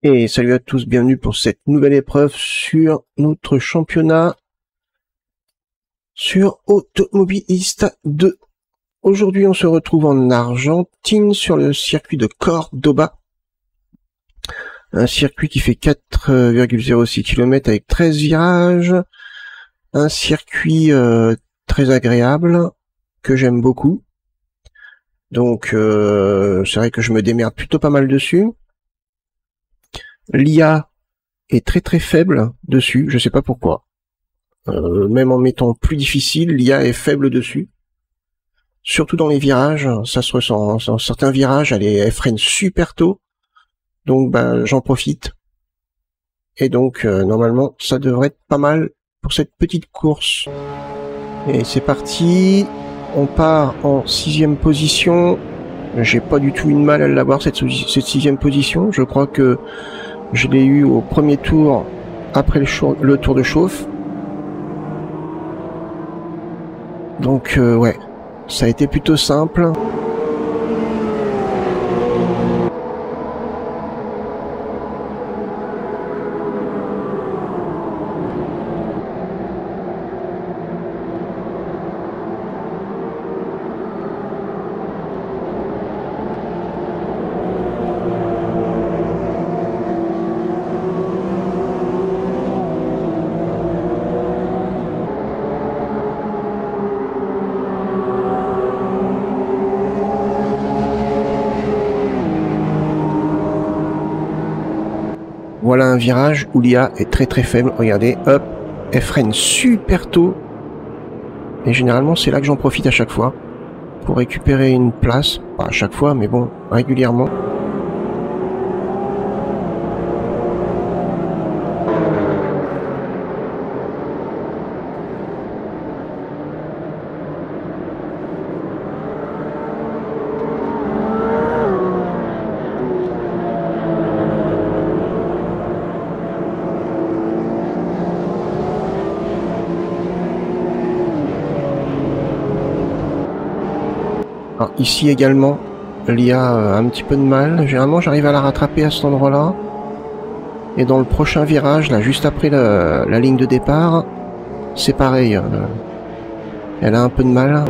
Et salut à tous, bienvenue pour cette nouvelle épreuve sur notre championnat sur Automobilista 2. Aujourd'hui, on se retrouve en Argentine sur le circuit de Cordoba. Un circuit qui fait 4,06 km avec 13 virages. Un circuit très agréable que j'aime beaucoup. Donc, c'est vrai que je me démerde plutôt pas mal dessus. L'IA est très faible dessus, je sais pas pourquoi. Même en mettant plus difficile, l'IA est faible dessus. Surtout dans les virages, ça se ressent. Dans certains virages, elle freine super tôt. Donc j'en profite. Et donc normalement, ça devrait être pas mal pour cette petite course. Et c'est parti. On part en 6e position. J'ai pas du tout eu de mal à l'avoir cette 6e position. Je crois que je l'ai eu au premier tour après le tour de chauffe. Donc ouais, ça a été plutôt simple. Voilà un virage où l'IA est très faible. Regardez, hop, elle freine super tôt. Et généralement, c'est là que j'en profite à chaque fois. Pour récupérer une place. Pas à chaque fois, mais bon, régulièrement. Alors, ici également, l'IA a un petit peu de mal. Généralement, j'arrive à la rattraper à cet endroit-là. Et dans le prochain virage, là, juste après la ligne de départ, c'est pareil. Elle a un peu de mal.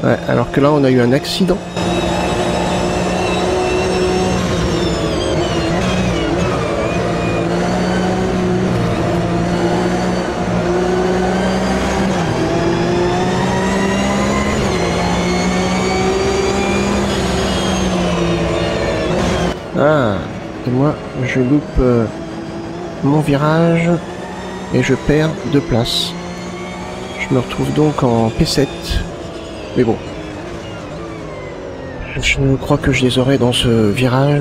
Ouais, alors que là, on a eu un accident. Ah, et moi, je loupe mon virage et je perds 2 places. Je me retrouve donc en P7. Mais bon. Je crois que je les aurai dans ce virage.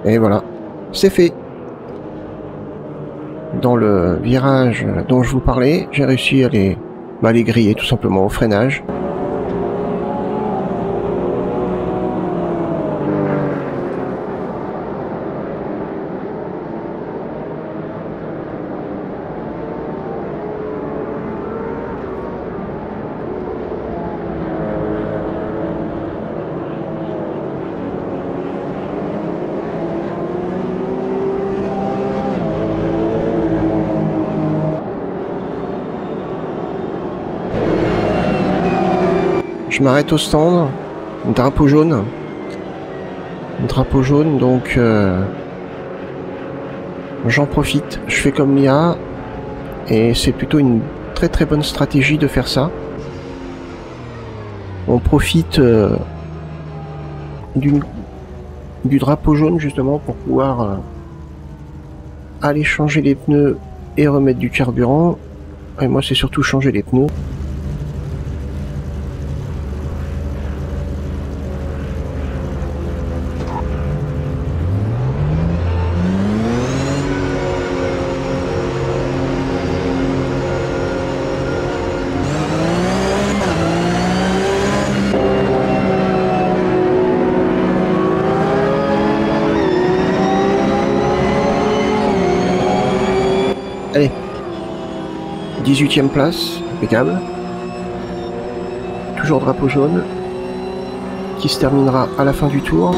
Et voilà. C'est fait. Dans le virage dont je vous parlais, j'ai réussi à les griller tout simplement au freinage. Je m'arrête au stand, drapeau jaune. Drapeau jaune, donc j'en profite, je fais comme l'IA, et c'est plutôt une très très bonne stratégie de faire ça. On profite du drapeau jaune justement pour pouvoir aller changer les pneus et remettre du carburant. Et moi c'est surtout changer les pneus. Allez, 18e place, impeccable. Toujours drapeau jaune, qui se terminera à la fin du tour.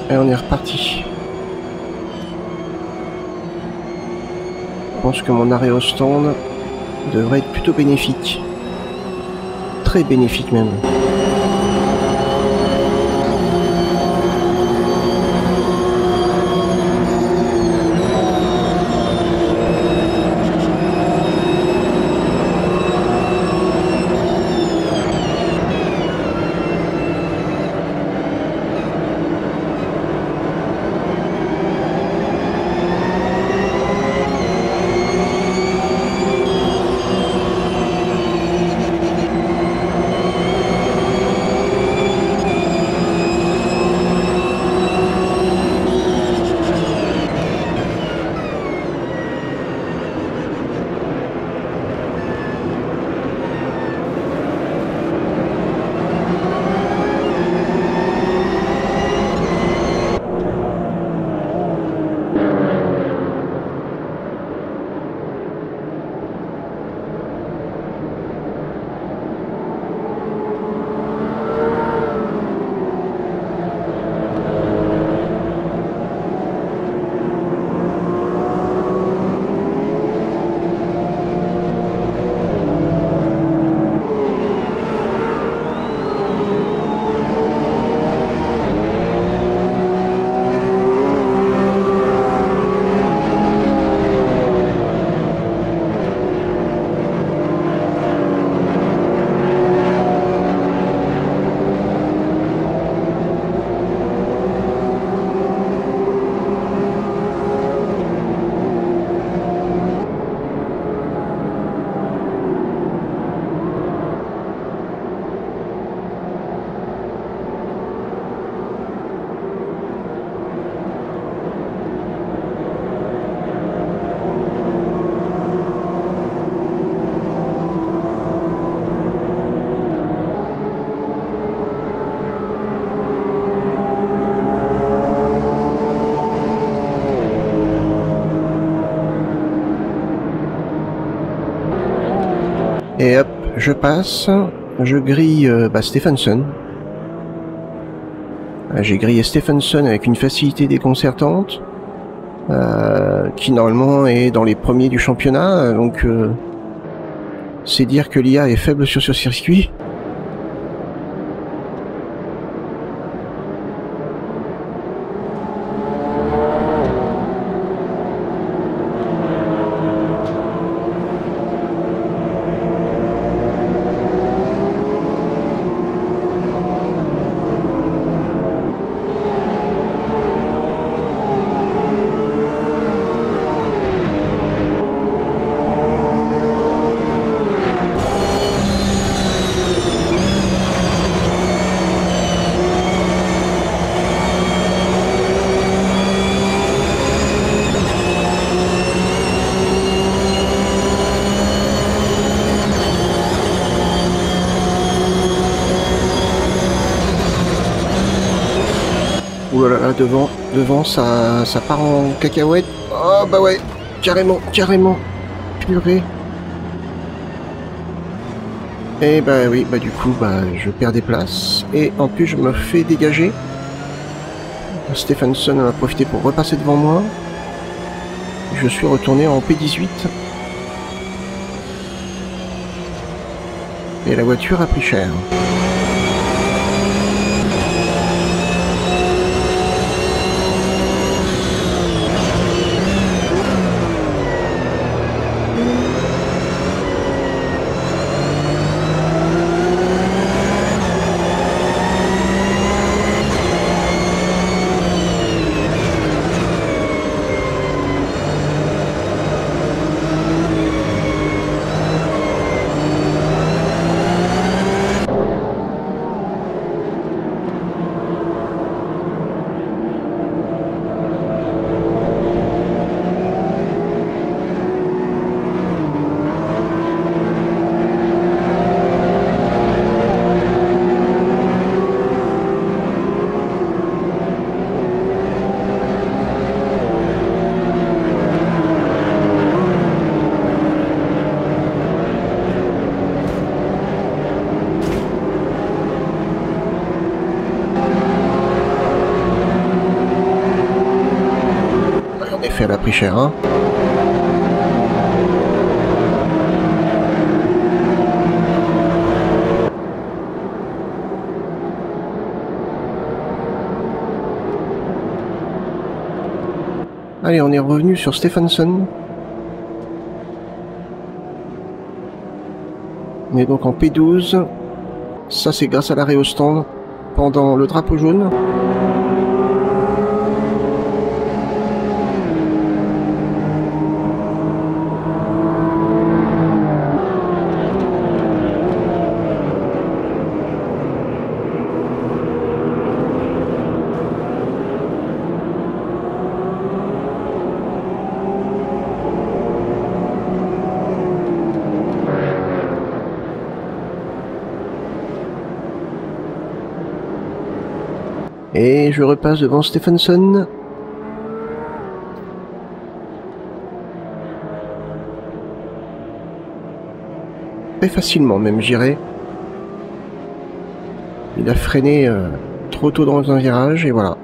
Et on est reparti. Je pense que mon arrêt au stand devrait être plutôt bénéfique. Très bénéfique même. Et hop, je passe, je grille Stephenson. J'ai grillé Stephenson avec une facilité déconcertante, qui normalement est dans les premiers du championnat, donc c'est dire que l'IA est faible sur ce circuit. Ouh là là, devant ça part en cacahuète. Oh bah ouais, carrément, purée. Et bah oui, bah du coup, je perds des places. Et en plus, je me fais dégager. Stephenson en a profité pour repasser devant moi. Je suis retourné en P18. Et la voiture a pris cher. En effet, elle a pris cher, hein. Allez, on est revenu sur Stephenson. On est donc en P12. Ça, c'est grâce à l'arrêt au stand pendant le drapeau jaune. Et je repasse devant Stephenson. Très facilement même, j'irais. Il a freiné trop tôt dans un virage et voilà.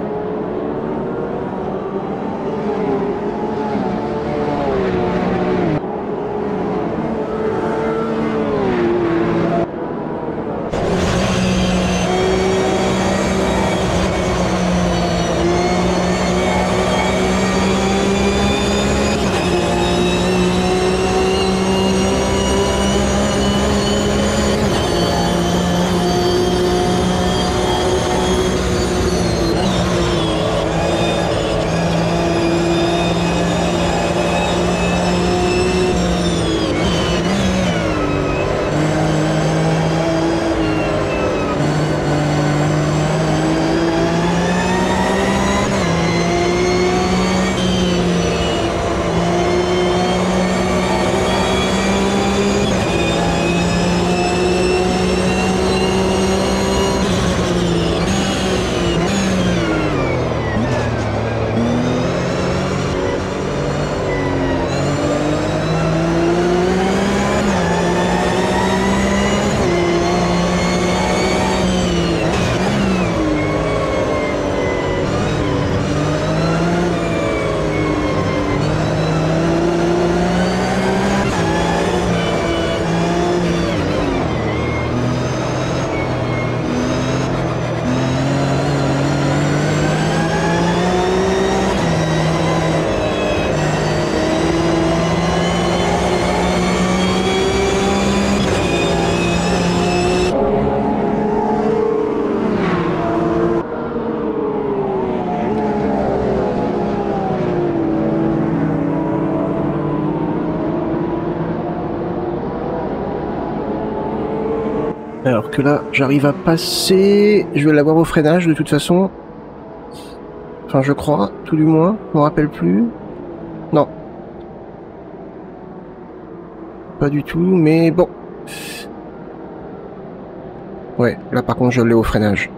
Alors que là, j'arrive à passer... Je vais l'avoir au freinage de toute façon. Enfin, je crois, tout du moins. Je me rappelle plus. Non. Pas du tout, mais bon. Ouais, là par contre, je l'ai au freinage.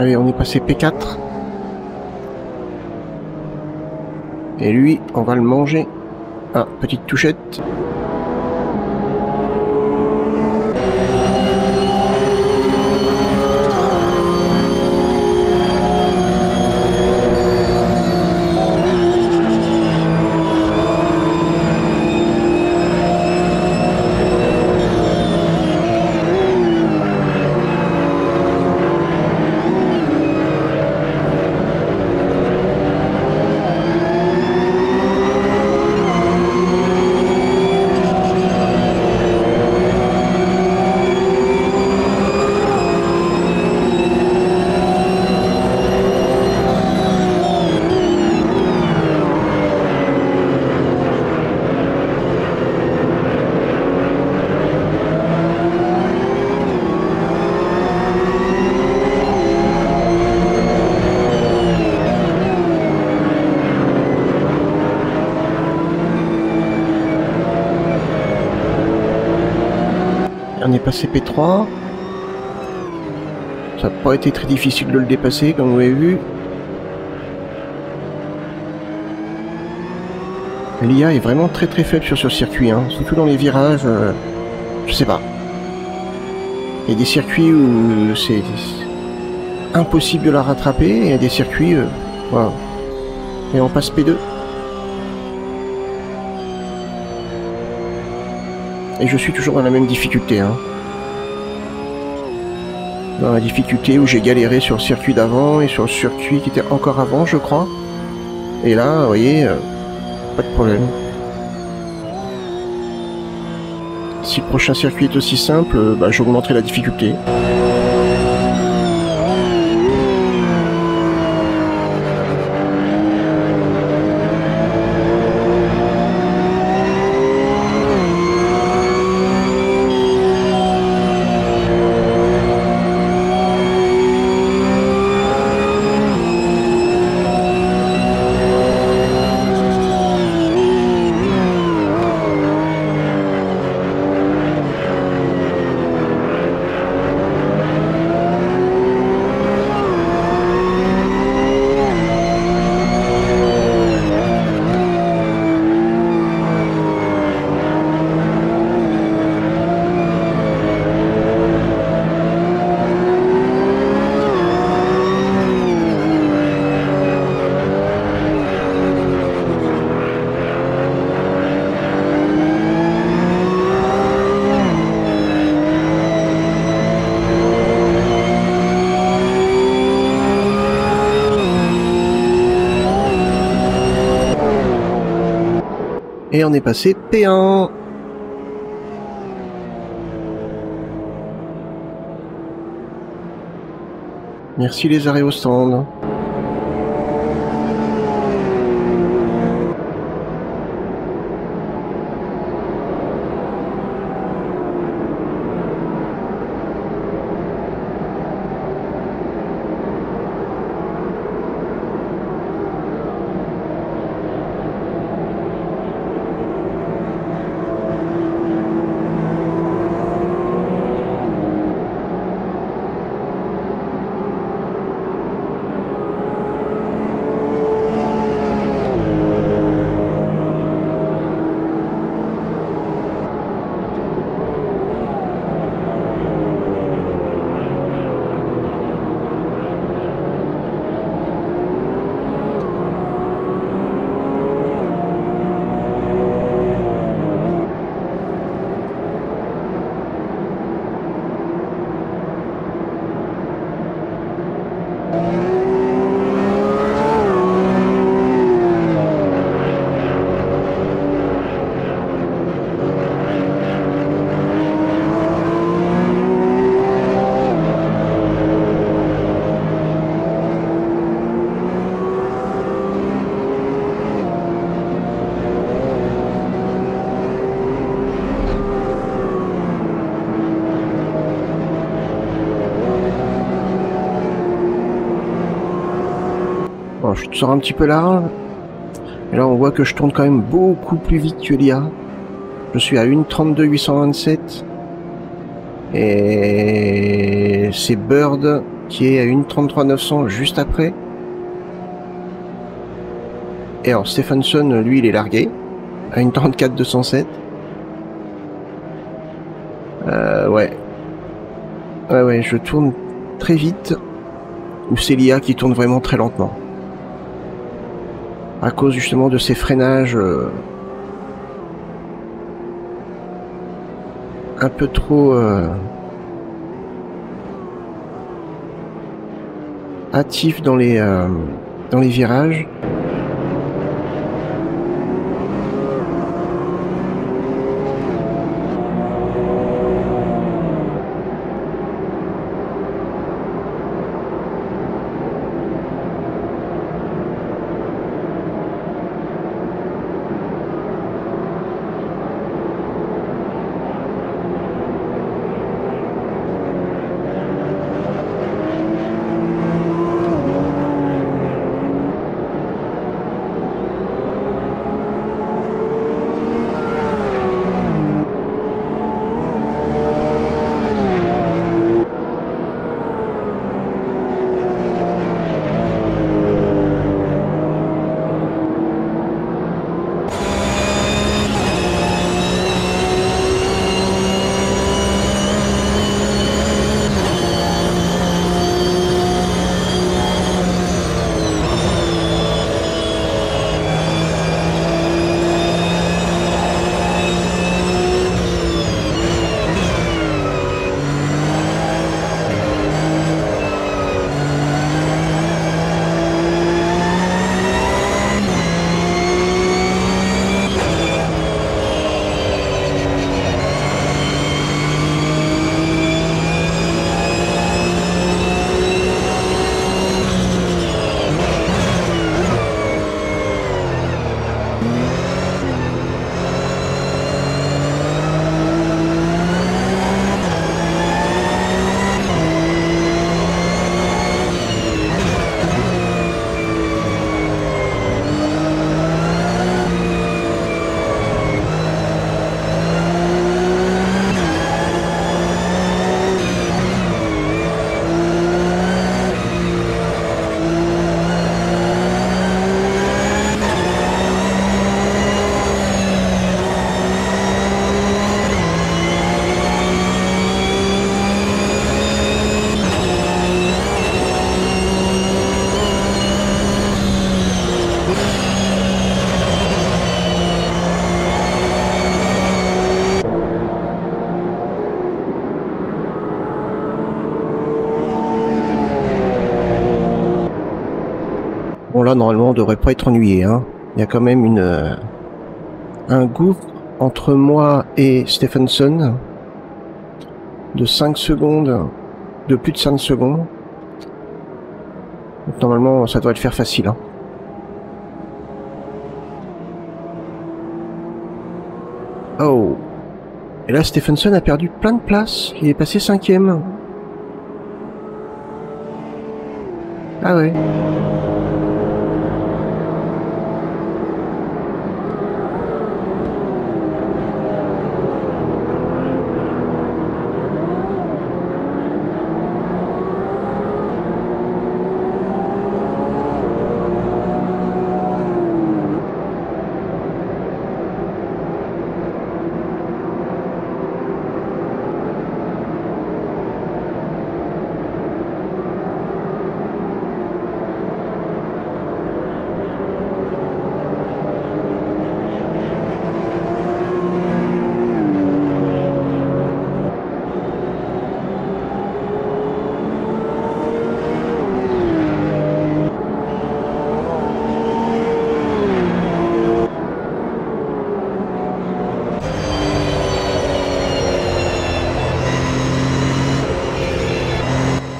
Allez, on est passé P4. Et lui, on va le manger. Ah, petite touchette. On est passé P3. Ça n'a pas été très difficile de le dépasser, comme vous avez vu. L'IA est vraiment très faible sur ce circuit, hein. Surtout dans les virages. Je sais pas. Il y a des circuits où c'est impossible de la rattraper, et il y a des circuits... voilà. Et on passe P2. Et je suis toujours dans la même difficulté, hein. Dans la difficulté où j'ai galéré sur le circuit d'avant et sur le circuit qui était encore avant, je crois. Et là, vous voyez, pas de problème. Si le prochain circuit est aussi simple, bah, j'augmenterai la difficulté. Et on est passé P1. Merci les arrêts au stand. je sors un petit peu large. Et là, on voit que je tourne quand même beaucoup plus vite que l'IA. Je suis à 1,32,827. Et c'est Bird qui est à 1,33,900 juste après. Et alors, Stephenson, lui, il est largué à 1,34,207. Ouais. Ouais, je tourne très vite. Ou c'est l'IA qui tourne vraiment très lentement. À cause justement de ces freinages un peu trop hâtifs dans les virages. Bon là, normalement, on devrait pas être ennuyé, hein. Il y a quand même un gouffre entre moi et Stephenson de 5 secondes, de plus de 5 secondes. Donc, normalement, ça doit le faire facile, hein. Oh. Et là, Stephenson a perdu plein de places. Il est passé 5e. Ah ouais.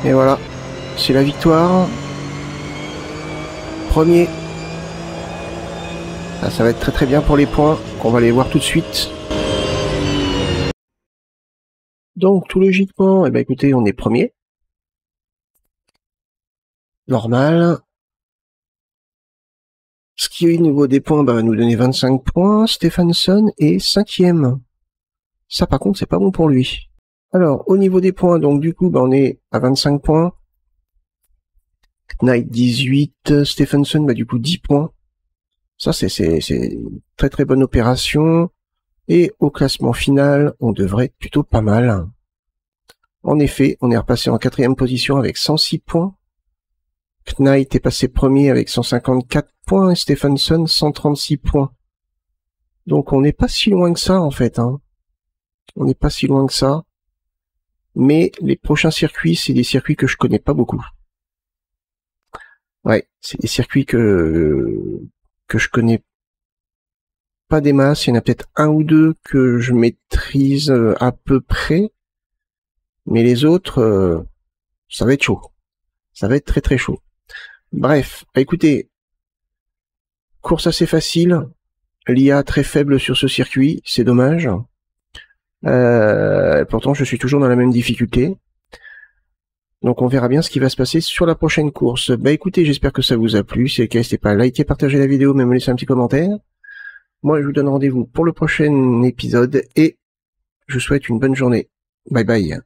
Et voilà, c'est la victoire. Premier. Ah, ça va être très très bien pour les points. On va les voir tout de suite. Donc tout logiquement, eh ben, écoutez, on est premier. Normal. Ce qui au niveau des points va nous donner 25 points. Stephenson est 5e. Ça par contre c'est pas bon pour lui. Alors au niveau des points, donc du coup on est à 25 points. Knight 18, Stephenson du coup 10 points. Ça c'est très très bonne opération. Et au classement final, on devrait être plutôt pas mal. En effet, on est repassé en 4e position avec 106 points. Knight est passé premier avec 154 points et Stephenson 136 points. Donc on n'est pas si loin que ça en fait. Hein. On n'est pas si loin que ça. Mais les prochains circuits, c'est des circuits que je connais pas beaucoup. Ouais, c'est des circuits que je connais pas des masses. Il y en a peut-être un ou deux que je maîtrise à peu près. Mais les autres, ça va être chaud. Ça va être très très chaud. Bref, écoutez, course assez facile. L'IA très faible sur ce circuit, c'est dommage. Pourtant, je suis toujours dans la même difficulté. Donc on verra bien ce qui va se passer sur la prochaine course. Écoutez, j'espère que ça vous a plu. Si c'est le cas, n'hésitez pas à liker, partager la vidéo, même me laisser un petit commentaire. Moi, je vous donne rendez-vous pour le prochain épisode et je vous souhaite une bonne journée. Bye bye.